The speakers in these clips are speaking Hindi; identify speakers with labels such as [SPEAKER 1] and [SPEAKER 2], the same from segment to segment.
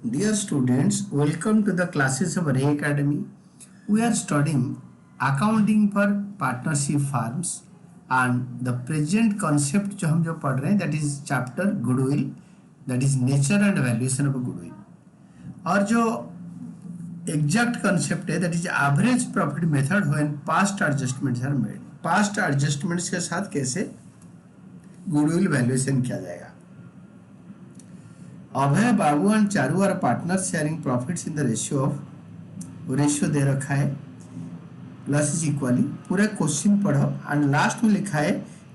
[SPEAKER 1] Dear students, welcome to the classes of Ray Academy. We are studying accounting for partnership firms and the present concept जो हम पढ़ रहे हैं that is chapter goodwill, that is nature and valuation of goodwill. और जो exact concept है that is average profit method when past adjustments are made. Past adjustments के साथ कैसे goodwill valuation किया जाएगा. Abhay Babu and Charu are partner sharing profits in the ratio दे रखा है प्लस इज इक्वली. पूरा क्वेश्चन पढ़ो एंड लास्ट में लिखा है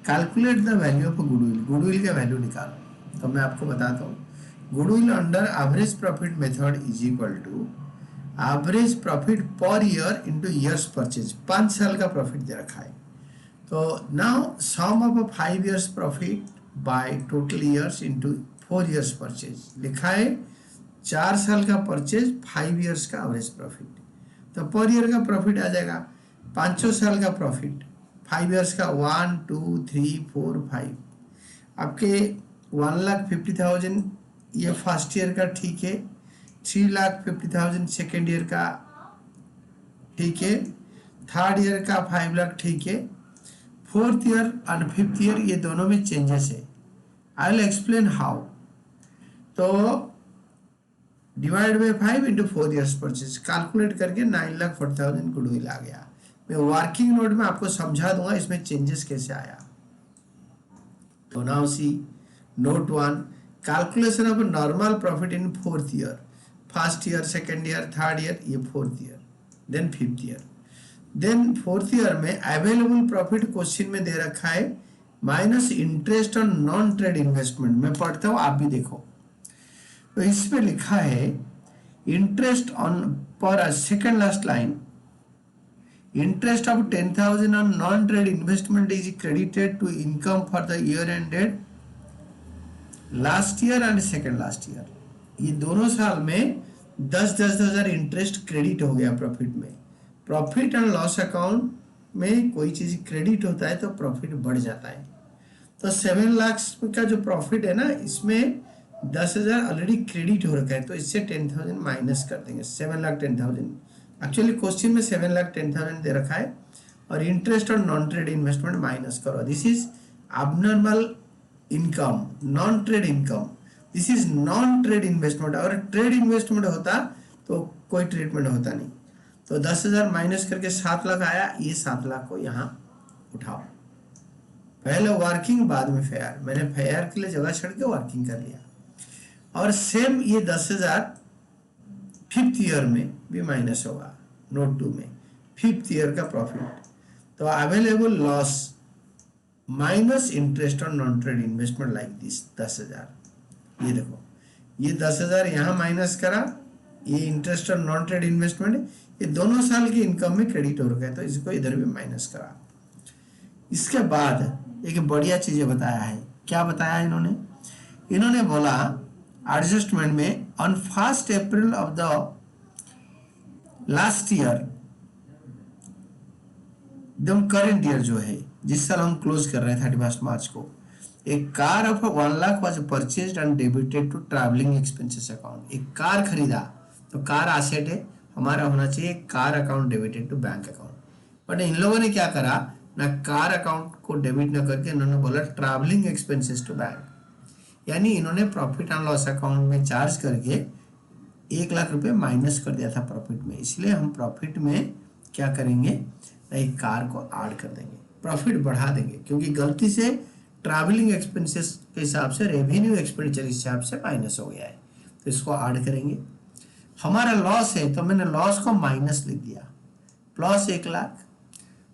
[SPEAKER 1] calculate the value of goodwill. Goodwill का वैल्यू निकालो. तो मैं आपको बताता हूँ goodwill under average profit method is equal to average profit per year into years purchase. 5 साल का प्रॉफिट दे रखा है. तो now sum of 5 years profit by total years into 4 years purchase. लिखा है 4 साल का परचेज 5 ईयर्स का एवरेज प्रॉफिट. तो पर ईयर का प्रॉफिट आ जाएगा 5 साल का प्रॉफिट 5 ईयर्स का 1 2 3 4 5. आपके 1,50,000 ये फर्स्ट ईयर का ठीक है. 3,50,000 सेकेंड ईयर का ठीक है. थर्ड ईयर का 5 लाख ठीक है. Fourth year and fifth year ये दोनों में चेंजेस है. I will explain how. तो divide by 5 into 4 years purchase calculate करके 9,40,000 गुडविल आ गया. मैं वर्किंग नोट में आपको समझा दूंगा इसमें चेंजेस कैसे आया. तो now see note 1 calculation of normal profit in fourth year. First year second year third year ये fourth year then fifth year. Then fourth year में अवेलेबल प्रॉफिट क्वेश्चन में दे रखा है minus interest on non trade investment. मैं पढ़ता हूँ आप भी देखो. तो इसमें लिखा है इंटरेस्ट ऑन पर second last line interest of 10,000 on non trade investment is credited to income for the year ended last year and second last year. ये दोनों साल में 10,000 इंटरेस्ट क्रेडिट हो गया प्रॉफिट में. प्रॉफिट एंड लॉस अकाउंट में कोई चीज क्रेडिट होता है तो प्रॉफिट बढ़ जाता है. तो 7 लाख का जो प्रॉफिट है ना इसमें 10,000 ऑलरेडी क्रेडिट हो रखा है. तो इससे 10,000 माइनस कर देंगे. 7,10,000 एक्चुअली क्वेश्चन में 7,10,000 दे रखा है और इंटरेस्ट और नॉन ट्रेड इन्वेस्टमेंट माइनस करो. This is abnormal income non trade income. This is non trade investment. अगर ट्रेड इन्वेस्टमेंट होता तो कोई ट्रीटमेंट होता नहीं. तो 10,000 माइनस करके 7 लाख आया. ये 7 लाख को यहाँ उठाओ. पहले वर्किंग बाद में फेयर. मैंने फेयर के लिए जगह छोड़ के वर्किंग कर लिया. और सेम ये 10,000 फिफ्थ ईयर में भी माइनस होगा. नोट 2 में फिफ्थ ईयर का प्रॉफिट. तो available loss minus interest on non trade investment like this 10,000. ये देखो ये 10,000 यहाँ माइनस करा. ये interest on non trade investment ये दोनों साल की इनकम में क्रेडिट हो रखा है. तो इसको इधर भी माइनस करा. इसके बाद एक बढ़िया चीजें बताया है. क्या बताया इन्होंने बोला एडजस्टमेंट में on 1 April of the last year एकदम करंट ईयर जो है जिस साल हम क्लोज कर रहे हैं 31 मार्च को एक car of 1 lakh was purchased and debited to travelling expenses account. एक कार खरीदा तो कार एसेट है हमारा होना चाहिए car account debited to bank account. But इन लोगों ने क्या करा ना कार अकाउंट को डेबिट ना करके इन्होंने बोला ट्रैवलिंग एक्सपेंसेस टू बैंक. यानी इन्होंने प्रॉफिट एंड लॉस अकाउंट में चार्ज करके 1 लाख रुपए माइनस कर दिया था प्रॉफिट में. इसलिए हम प्रॉफिट में क्या करेंगे एक कार को ऐड कर देंगे. प्रॉफिट बढ़ा देंगे क्योंकि गलती से ट्रैवलिंग एक्सपेंसेस के हिसाब से रेवेन्यू एक्सपेंडिचर हिसाब से माइनस हो गया है. तो इसको ऐड करेंगे. हमारा लॉस है तो मैंने लॉस को माइनस लिख दिया प्लस 1 लाख.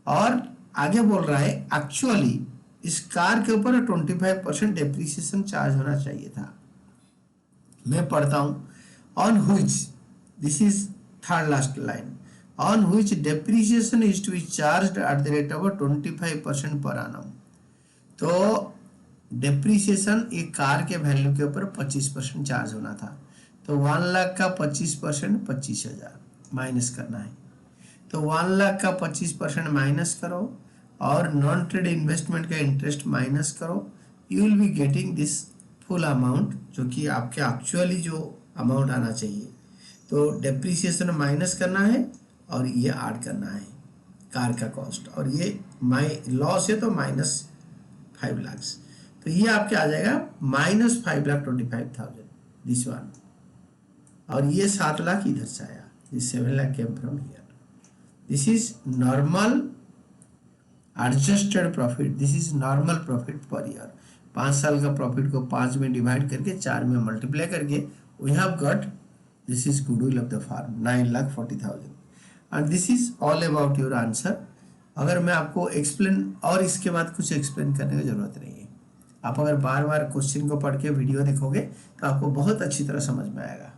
[SPEAKER 1] और आगे बोल रहा है एक्चुअली इस कार के ऊपर 25% डेप्रिसिएशन चार्ज होना चाहिए था. मैं पढ़ता हूं on which this is third last line on which depreciation is to be charged at the rate of 25% per annum. तो डेप्रिसिएशन एक कार के वैल्यू के ऊपर 25% चार्ज होना था. तो 1 लाख का 25% 25,000 माइनस करना है. तो 1 लाख का 25% माइनस करो और नॉन ट्रेड इन्वेस्टमेंट का इंटरेस्ट माइनस करो. You will be getting this full amount जो कि आपके एक्चुअली जो अमाउंट आना चाहिए। तो डेप्रिसिएशन माइनस करना है और ये ऐड करना है कार का कॉस्ट, और ये लॉस है तो -5 लाख। तो ये आपके आ जाएगा -5,25,000 दिस वन, और ये 7 लाख इधर से आया, this 7 lakh came from here. This is normal adjusted profit, this is normal profit per year. 5 साल का प्रॉफिट को 5 में डिवाइड करके 4 में मल्टीप्लाई करके we have got this is goodwill of the firm 9,40,000, and this is all about your answer. अगर मैं आपको एक्सप्लेन और इसके बाद कुछ एक्सप्लेन करने की जरूरत नहीं है, आप अगर बार बार क्वेश्चन को पढ़ के वीडियो देखोगे तो आपको बहुत अच्छी तरह समझ में आएगा।